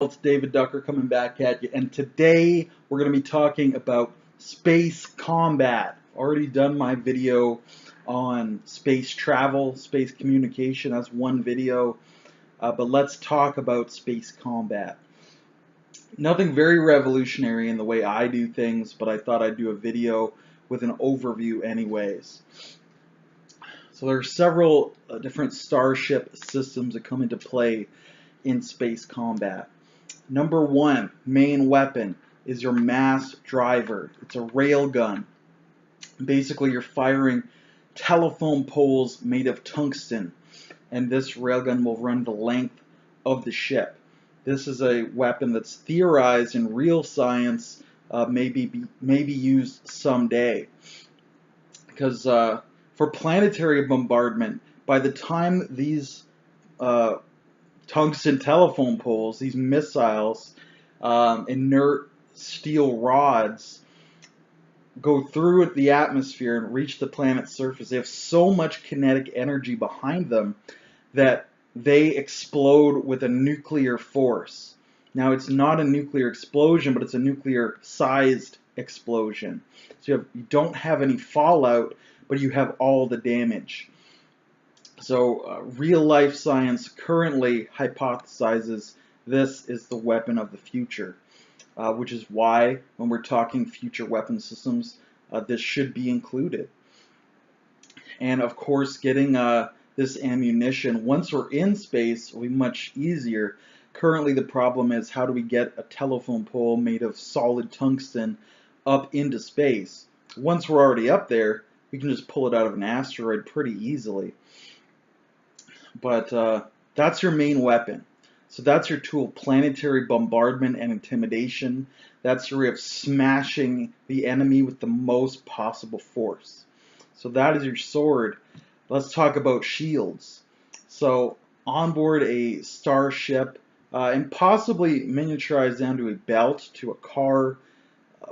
It's David Ducker coming back at you, and today we're going to be talking about space combat. Already done my video on space travel, space communication. That's one video, but let's talk about space combat. Nothing very revolutionary in the way I do things, but I thought I'd do a video with an overview anyways. So there are several different starship systems that come into play in space combat. Number one, main weapon, is your mass driver. It's a railgun. Basically, you're firing telephone poles made of tungsten, and this railgun will run the length of the ship. This is a weapon that's theorized in real science, maybe used someday. Because for planetary bombardment, by the time these tungsten telephone poles, these missiles, inert steel rods, go through the atmosphere and reach the planet's surface, they have so much kinetic energy behind them that they explode with a nuclear force. Now, it's not a nuclear explosion, but it's a nuclear-sized explosion. So you don't have any fallout, but you have all the damage. So real-life science currently hypothesizes this is the weapon of the future, which is why when we're talking future weapon systems, this should be included. And of course, getting this ammunition, once we're in space, will be much easier. Currently, the problem is, how do we get a telephone pole made of solid tungsten up into space? Once we're already up there, we can just pull it out of an asteroid pretty easily. But that's your main weapon. So that's your tool, planetary bombardment and intimidation. That's your way of smashing the enemy with the most possible force. So that is your sword. Let's talk about shields. So on board a starship, and possibly miniaturized down to a belt, to a car,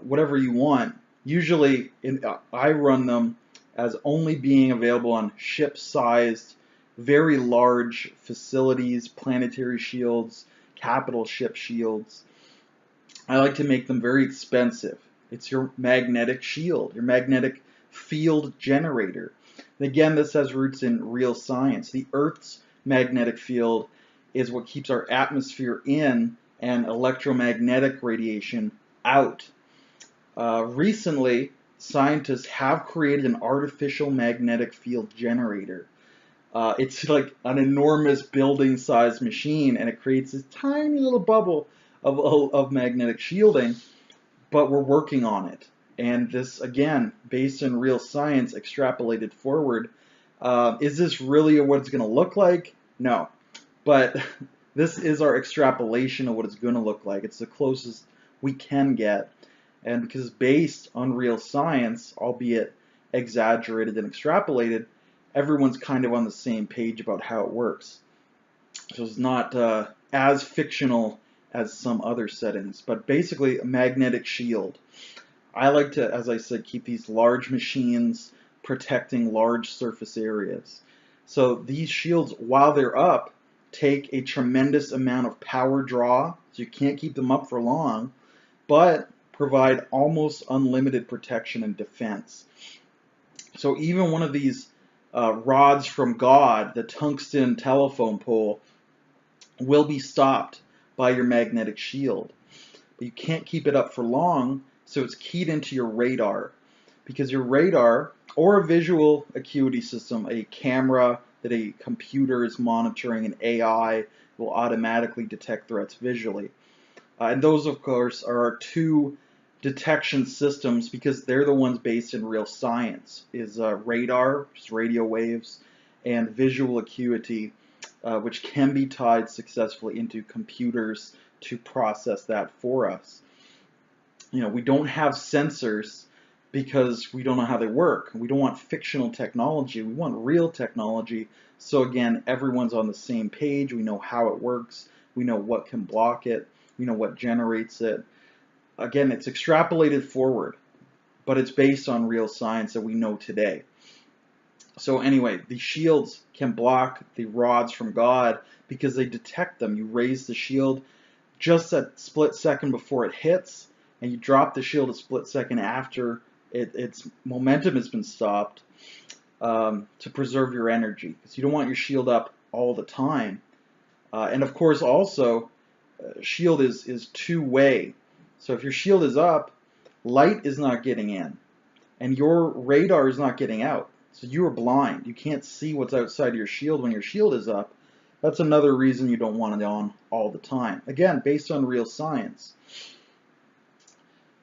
whatever you want. Usually, I run them as only being available on ship-sized, very large facilities, planetary shields, capital ship shields. I like to make them very expensive. It's your magnetic shield, your magnetic field generator. And again, this has roots in real science. The Earth's magnetic field is what keeps our atmosphere in and electromagnetic radiation out. Recently, scientists have created an artificial magnetic field generator. It's like an enormous building-sized machine, and it creates this tiny little bubble of magnetic shielding, but we're working on it. And this, again, based in real science, extrapolated forward. Is this really what it's going to look like? No. But this is our extrapolation of what it's going to look like. It's the closest we can get. And because it's based on real science, albeit exaggerated and extrapolated, everyone's kind of on the same page about how it works. So it's not as fictional as some other settings, but basically a magnetic shield. I like to, as I said, keep these large machines protecting large surface areas. So these shields, while they're up, take a tremendous amount of power draw, so you can't keep them up for long, but provide almost unlimited protection and defense. So even one of these rods from God, the tungsten telephone pole, will be stopped by your magnetic shield. But you can't keep it up for long, so it's keyed into your radar. Because your radar, or a visual acuity system, a camera that a computer is monitoring, an AI, will automatically detect threats visually. And those, of course, are our two detection systems, because they're the ones based in real science, is radar, which is radio waves, and visual acuity, which can be tied successfully into computers to process that for us. You know, we don't have sensors because we don't know how they work. We don't want fictional technology. We want real technology. So again, everyone's on the same page. We know how it works. We know what can block it. We know what generates it. Again, it's extrapolated forward, but it's based on real science that we know today. So anyway, the shields can block the rods from God because they detect them. You raise the shield, just that split second before it hits, and you drop the shield a split second after its momentum has been stopped, to preserve your energy, because you don't want your shield up all the time. And of course, also, shield is two-way. So if your shield is up, light is not getting in, and your radar is not getting out. So you are blind. You can't see what's outside your shield when your shield is up. That's another reason you don't want it on all the time. Again, based on real science.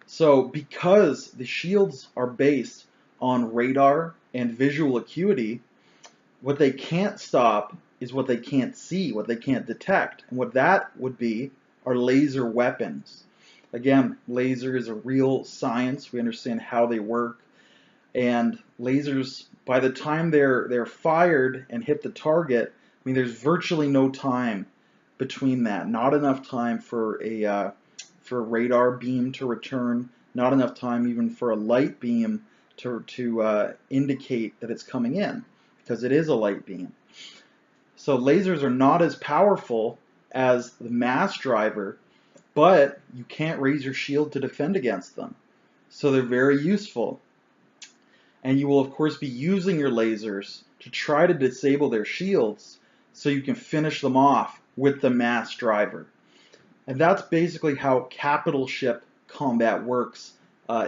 So because the shields are based on radar and visual acuity, what they can't stop is what they can't see, what they can't detect. And what that would be are laser weapons. Again, laser is a real science. We understand how they work. And lasers, by the time they're fired and hit the target, I mean, there's virtually no time between that. Not enough time for a radar beam to return. Not enough time even for a light beam to indicate that it's coming in, because it is a light beam. So lasers are not as powerful as the mass driver, but you can't raise your shield to defend against them. So they're very useful. And you will of course be using your lasers to try to disable their shields so you can finish them off with the mass driver. And that's basically how capital ship combat works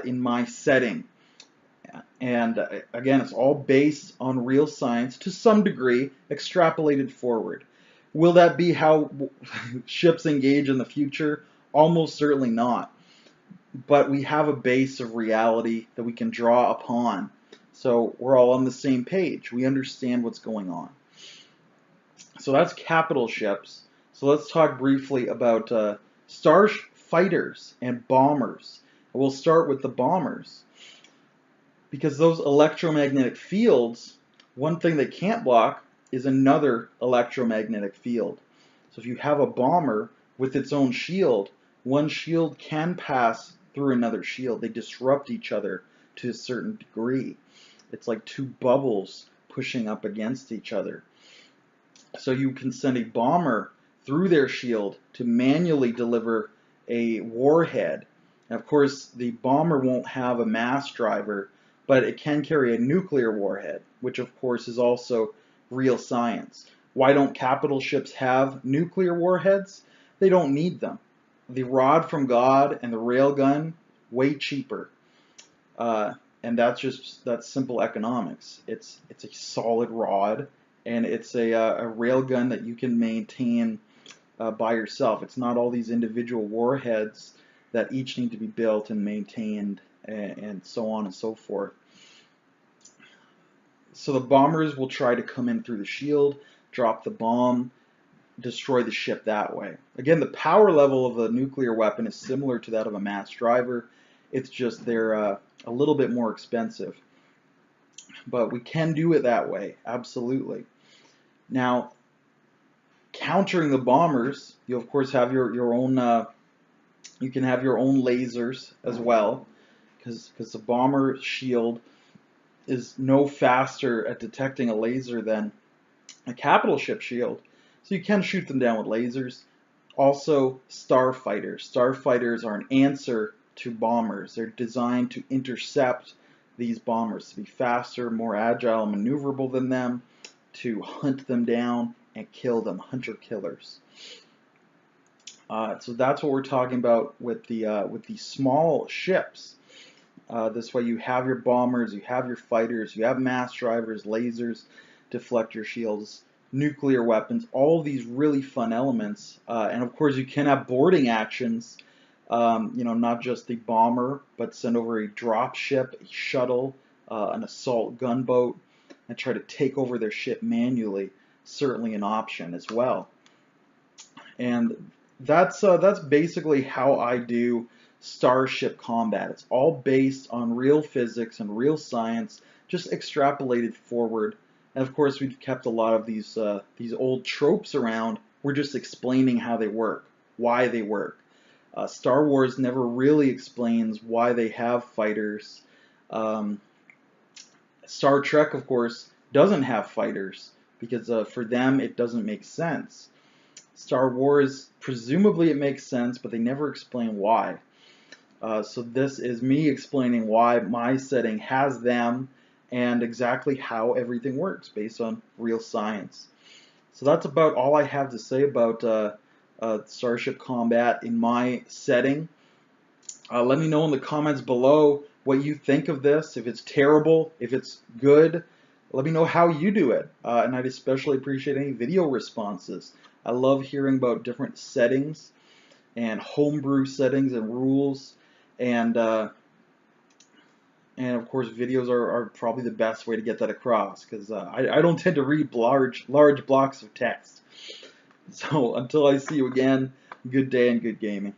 in my setting. And again, it's all based on real science, to some degree, extrapolated forward. Will that be how ships engage in the future? Almost certainly not. But we have a base of reality that we can draw upon. So we're all on the same page. We understand what's going on. So that's capital ships. So let's talk briefly about starfighters and bombers. We'll start with the bombers, because those electromagnetic fields, one thing they can't block is another electromagnetic field. So if you have a bomber with its own shield, one shield can pass through another shield. They disrupt each other to a certain degree. It's like two bubbles pushing up against each other. So you can send a bomber through their shield to manually deliver a warhead. And of course, the bomber won't have a mass driver, but it can carry a nuclear warhead, which of course is also real science. Why don't capital ships have nuclear warheads? They don't need them. The rod from God and the railgun, way cheaper. And that's simple economics. It's a solid rod, and it's a railgun that you can maintain by yourself. It's not all these individual warheads that each need to be built and maintained, and so on and so forth. So the bombers will try to come in through the shield, drop the bomb, destroy the ship that way. Again, the power level of a nuclear weapon is similar to that of a mass driver. It's just they're a little bit more expensive. But we can do it that way, absolutely. Now, countering the bombers, you of course have your own. You can have your own lasers as well, because the bomber shield is no faster at detecting a laser than a capital ship shield. So you can shoot them down with lasers. Also, starfighters. Starfighters are an answer to bombers. They're designed to intercept these bombers, to be faster, more agile, and maneuverable than them, to hunt them down and kill them, hunter killers. So that's what we're talking about with the small ships. This way you have your bombers, you have your fighters, you have mass drivers, lasers, deflect your shields, nuclear weapons, all these really fun elements. And of course you can have boarding actions, not just the bomber, but send over a drop ship, a shuttle, an assault gunboat, and try to take over their ship manually. Certainly an option as well. And that's basically how I do starship combat. It's all based on real physics and real science, just extrapolated forward. And of course, we've kept a lot of these old tropes around. We're just explaining how they work, why they work. Star Wars never really explains why they have fighters. Star Trek, of course, doesn't have fighters because for them it doesn't make sense. Star Wars, presumably it makes sense, but they never explain why. So this is me explaining why my setting has them and exactly how everything works based on real science. So that's about all I have to say about Starship Combat in my setting. Let me know in the comments below what you think of this, if it's terrible, if it's good. Let me know how you do it, and I'd especially appreciate any video responses. I love hearing about different settings and homebrew settings and rules, and of course videos are probably the best way to get that across, because I don't tend to read large blocks of text. So until I see you again, good day and good gaming.